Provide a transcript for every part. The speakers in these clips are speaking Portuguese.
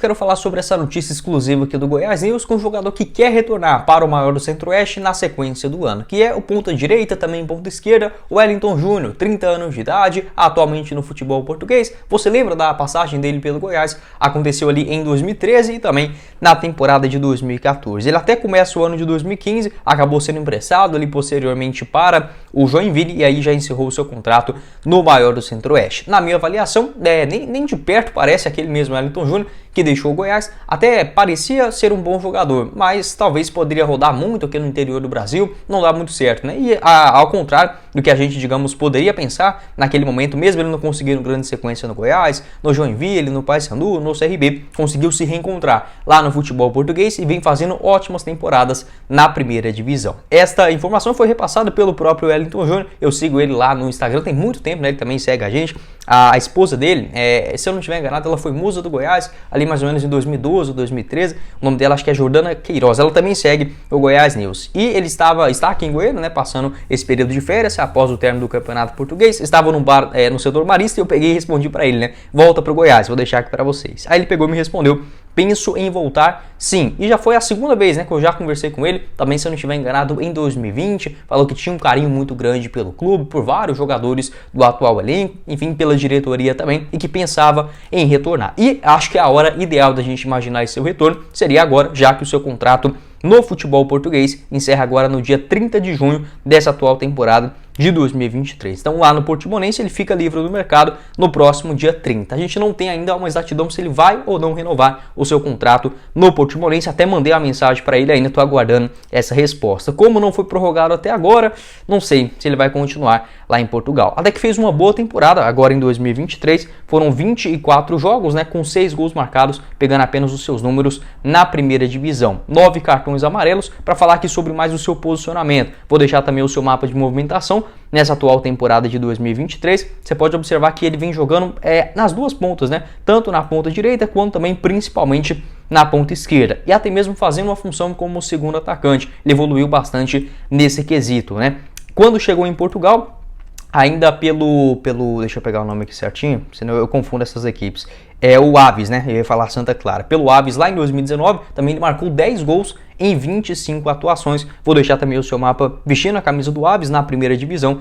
Quero falar sobre essa notícia exclusiva aqui do Goiás News com um jogador que quer retornar para o maior do Centro-Oeste na sequência do ano, que é o ponta direita, também ponta esquerda, o Wellington Júnior, 30 anos de idade, atualmente no futebol português. Você lembra da passagem dele pelo Goiás? Aconteceu ali em 2013 e também na temporada de 2014. Ele até começa o ano de 2015, acabou sendo emprestado ali posteriormente para o Joinville e aí já encerrou o seu contrato no maior do Centro-Oeste. Na minha avaliação, nem de perto parece aquele mesmo Wellington Júnior que deixou o Goiás, até parecia ser um bom jogador, mas talvez poderia rodar muito aqui no interior do Brasil, não dá muito certo, né? E ao contrário do que a gente, digamos, poderia pensar naquele momento, mesmo ele não conseguindo grande sequência no Goiás, no Joinville, no Paysandu, no CRB, conseguiu se reencontrar lá no futebol português e vem fazendo ótimas temporadas na primeira divisão. Esta informação foi repassada pelo próprio Wellington Júnior, eu sigo ele lá no Instagram, tem muito tempo, né? Ele também segue a gente. A esposa dele, se eu não estiver enganado, ela foi musa do Goiás, ali mais ou menos em 2012 ou 2013, o nome dela acho que é Jordana Queiroz, ela também segue o Goiás News. E ele está aqui em Goiânia, né, passando esse período de férias, após o término do Campeonato Português, estava num bar no setor marista e eu peguei e respondi para ele, né, volta para o Goiás, vou deixar aqui para vocês. Aí ele pegou e me respondeu, penso em voltar sim, e já foi a segunda vez, né, que eu já conversei com ele, também se eu não estiver enganado em 2020, falou que tinha um carinho muito grande pelo clube, por vários jogadores do atual elenco, enfim, pela diretoria também, e que pensava em retornar. E acho que a hora ideal da gente imaginar esse seu retorno seria agora, já que o seu contrato no futebol português encerra agora no dia 30 de junho dessa atual temporada de 2023. Então lá no Portimonense ele fica livre do mercado no próximo dia 30. A gente não tem ainda uma exatidão se ele vai ou não renovar o seu contrato no Portimonense, até mandei a mensagem para ele, ainda estou aguardando essa resposta. Como não foi prorrogado até agora, não sei se ele vai continuar lá em Portugal. Até que fez uma boa temporada agora em 2023, foram 24 jogos, né, com 6 gols marcados, pegando apenas os seus números na primeira divisão. 9 cartões amarelos. Para falar aqui sobre mais o seu posicionamento, vou deixar também o seu mapa de movimentação nessa atual temporada de 2023. Você pode observar que ele vem jogando nas duas pontas, né? Tanto na ponta direita quanto também principalmente na ponta esquerda, e até mesmo fazendo uma função como segundo atacante. Ele evoluiu bastante nesse quesito, né? Quando chegou em Portugal, ainda pelo deixa eu pegar o nome aqui certinho, senão eu confundo essas equipes. É o Aves, né? Eu ia falar Santa Clara. Pelo Aves, lá em 2019, também ele marcou 10 gols em 25 atuações. Vou deixar também o seu mapa vestindo a camisa do Aves na primeira divisão,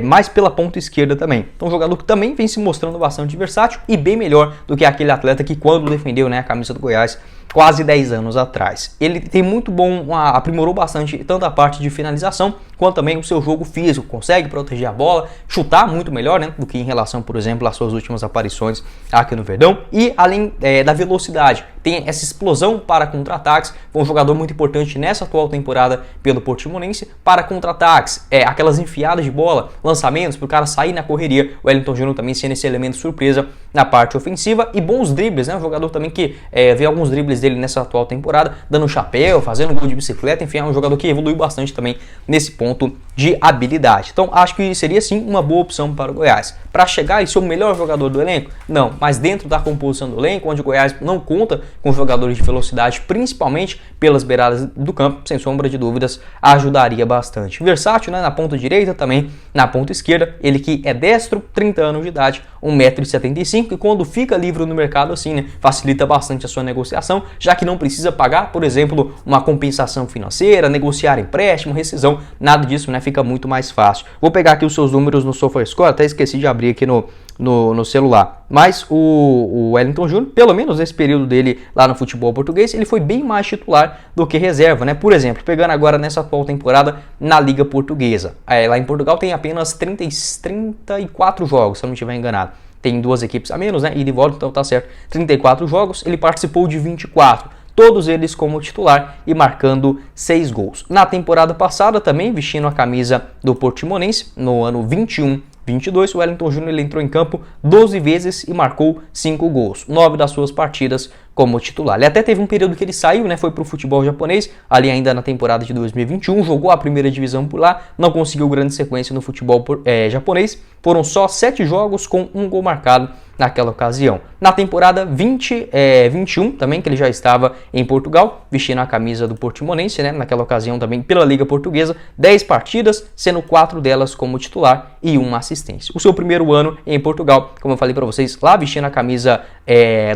mais pela ponta esquerda também. Então, um jogador que também vem se mostrando bastante versátil e bem melhor do que aquele atleta que quando defendeu, né, a camisa do Goiás quase 10 anos atrás. Ele tem muito bom, aprimorou bastante tanto a parte de finalização quanto também o seu jogo físico, consegue proteger a bola, chutar muito melhor, né, do que em relação, por exemplo, às suas últimas aparições aqui no Verdão, e além da velocidade, tem essa explosão para contra-ataques, foi um jogador muito importante nessa atual temporada pelo Portimonense para contra-ataques, aquelas enfiadas de bola, lançamentos para o cara sair na correria, o Wellington Júnior também sendo esse elemento surpresa na parte ofensiva, e bons dribles, né, um jogador também que vê alguns dribles dele nessa atual temporada, dando chapéu, fazendo gol de bicicleta, enfim, é um jogador que evoluiu bastante também nesse ponto de habilidade. Então acho que seria sim uma boa opção para o Goiás. Para chegar e ser o melhor jogador do elenco? Não, mas dentro da composição do elenco, onde o Goiás não conta com jogadores de velocidade, principalmente pelas beiradas do campo, sem sombra de dúvidas, ajudaria bastante. Versátil, né, na ponta direita, também na ponta esquerda, ele que é destro, 30 anos de idade, 1,75 m, e quando fica livre no mercado assim, né, facilita bastante a sua negociação, já que não precisa pagar, por exemplo, uma compensação financeira, negociar empréstimo, rescisão, nada disso, né, fica muito mais fácil. Vou pegar aqui os seus números no SofaScore, até esqueci de abrir aqui no celular, mas o Wellington Júnior, pelo menos nesse período dele lá no futebol português, ele foi bem mais titular do que reserva, né? Por exemplo, pegando agora nessa atual temporada na Liga Portuguesa, lá em Portugal tem apenas 34 jogos, se eu não estiver enganado. Tem duas equipes a menos, né? E de volta, então tá certo. 34 jogos, ele participou de 24. Todos eles como titular e marcando 6 gols. Na temporada passada também, vestindo a camisa do Portimonense, no ano 21-22, o Wellington Júnior ele entrou em campo 12 vezes e marcou 5 gols. 9 das suas partidas como titular. Ele até teve um período que ele saiu, né, foi para o futebol japonês, ali ainda na temporada de 2021, jogou a primeira divisão por lá, não conseguiu grande sequência no futebol japonês, foram só 7 jogos com 1 gol marcado naquela ocasião. Na temporada 20-21 também, que ele já estava em Portugal, vestindo a camisa do Portimonense, né, naquela ocasião também pela Liga Portuguesa, 10 partidas, sendo 4 delas como titular e 1 assistência. O seu primeiro ano em Portugal, como eu falei para vocês, lá vestindo a camisa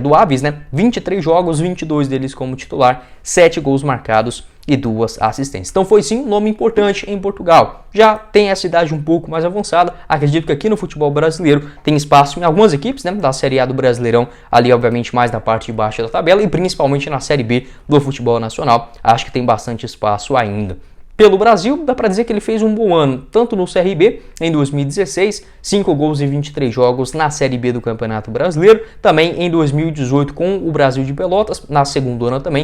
do Aves, né, 23 23 jogos, 22 deles como titular, 7 gols marcados e 2 assistências. Então foi sim um nome importante em Portugal. Já tem essa idade um pouco mais avançada, acredito que aqui no futebol brasileiro tem espaço em algumas equipes, né, da Série A do Brasileirão, ali obviamente mais na parte de baixo da tabela e principalmente na Série B do futebol nacional, acho que tem bastante espaço ainda. Pelo Brasil, dá para dizer que ele fez um bom ano, tanto no CRB, em 2016, 5 gols em 23 jogos na Série B do Campeonato Brasileiro, também em 2018 com o Brasil de Pelotas, na segunda ano também,